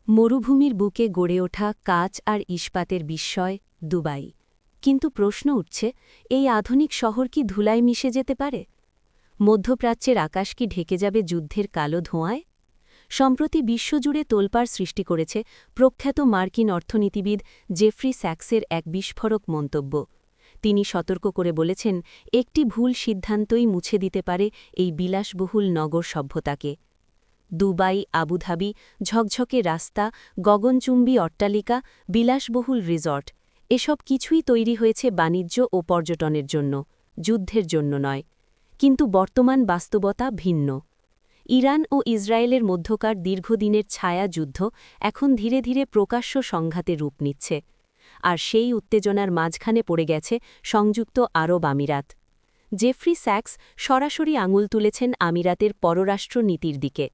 মরুভূমির বুকে গড়ে ওঠা কাচ আর ইস্পাতের বিস্ময় দুবাই। কিন্তু প্রশ্ন উঠছে, এই আধুনিক শহর কি ধুলায় মিশে যেতে পারে? মধ্যপ্রাচ্যের আকাশ কি ঢেকে যাবে যুদ্ধের কালো ধোঁয়ায়? সম্প্রতি বিশ্বজুড়ে তোলপাড় সৃষ্টি করেছে প্রখ্যাত মার্কিন অর্থনীতিবিদ জেফ্রি স্যাক্সের এক বিস্ফোরক মন্তব্য। তিনি সতর্ক করে বলেছেন, একটি ভুল সিদ্ধান্তই মুছে দিতে পারে এই বিলাসবহুল নগর সভ্যতাকে। দুবাই, আবুধাবি, ঝকঝকে রাস্তা, গগনচুম্বী অট্টালিকা, বিলাসবহুল রিসর্ট, এসব কিছুই তৈরি হয়েছে বাণিজ্য ও পর্যটনের জন্য, যুদ্ধের জন্য নয়। কিন্তু বর্তমান বাস্তবতা ভিন্ন। ইরান ও ইসরায়েলের মধ্যকার দীর্ঘদিনের ছায়া যুদ্ধ এখন ধীরে ধীরে প্রকাশ্য সংঘাতে রূপ নিচ্ছে। আর সেই উত্তেজনার মাঝখানে পড়ে গেছে সংযুক্ত আরব আমিরাত। জেফ্রি স্যাক্স সরাসরি আঙুল তুলেছেন আমিরাতের পররাষ্ট্র নীতির দিকে।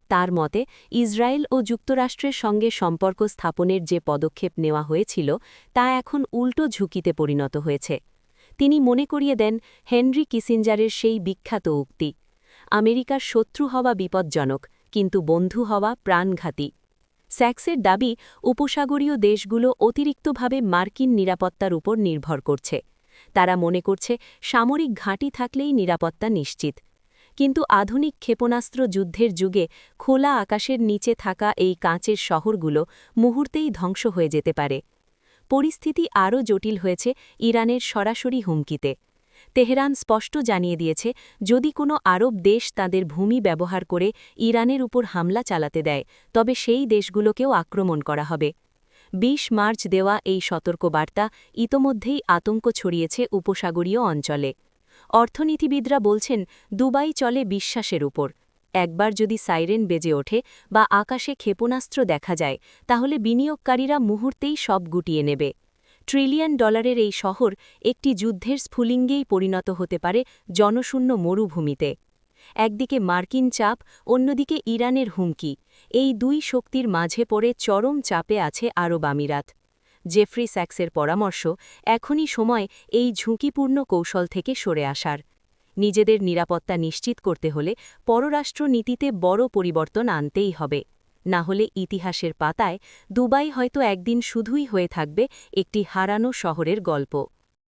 তার মতে, ইসরায়েল ও যুক্তরাষ্ট্রের সঙ্গে সম্পর্ক স্থাপনের যে পদক্ষেপ নেওয়া হয়েছিল তা এখন উল্টো ঝুঁকিতে পরিণত হয়েছে। তিনি মনে করিয়ে দেন হেনরি কিসিঞ্জারের সেই বিখ্যাত উক্তি, আমেরিকার শত্রু হওয়া বিপজ্জনক, কিন্তু বন্ধু হওয়া প্রাণঘাতী। স্যাক্সের দাবি, উপসাগরীয় দেশগুলো অতিরিক্তভাবে মার্কিন নিরাপত্তার উপর নির্ভর করছে। তারা মনে করছে সামরিক ঘাঁটি থাকলেই নিরাপত্তা নিশ্চিত। কিন্তু আধুনিক ক্ষেপণাস্ত্র যুদ্ধের যুগে খোলা আকাশের নিচে থাকা এই কাঁচের শহরগুলো মুহূর্তেই ধ্বংস হয়ে যেতে পারে। পরিস্থিতি আরও জটিল হয়েছে ইরানের সরাসরি হুমকিতে। তেহরান স্পষ্ট জানিয়ে দিয়েছে, যদি কোনো আরব দেশ তাদের ভূমি ব্যবহার করে ইরানের উপর হামলা চালাতে দেয়, তবে সেই দেশগুলোকেও আক্রমণ করা হবে। ২০ মার্চ দেওয়া এই সতর্কবার্তা ইতোমধ্যেই আতঙ্ক ছড়িয়েছে উপসাগরীয় অঞ্চলে। অর্থনীতিবিদরা বলছেন, দুবাই চলে বিশ্বাসের উপর। একবার যদি সাইরেন বেজে ওঠে বা আকাশে ক্ষেপণাস্ত্র দেখা যায়, তাহলে বিনিয়োগকারীরা মুহূর্তেই সব গুটিয়ে নেবে। $ট্রিলিয়ন এই শহর একটি যুদ্ধের স্ফুলিঙ্গেই পরিণত হতে পারে জনশূন্য মরুভূমিতে। একদিকে মার্কিন চাপ, অন্যদিকে ইরানের হুমকি, এই দুই শক্তির মাঝে পড়ে চরম চাপে আছে আরব আমিরাত। জেফ্রি স্যাক্সের পরামর্শ, এখনই সময় এই ঝুঁকিপূর্ণ কৌশল থেকে সরে আসার। নিজেদের নিরাপত্তা নিশ্চিত করতে হলে পররাষ্ট্র নীতিতে বড় পরিবর্তন আনতেই হবে। না হলে ইতিহাসের পাতায় দুবাই হয়তো একদিন শুধুই হয়ে থাকবে একটি হারানো শহরের গল্প।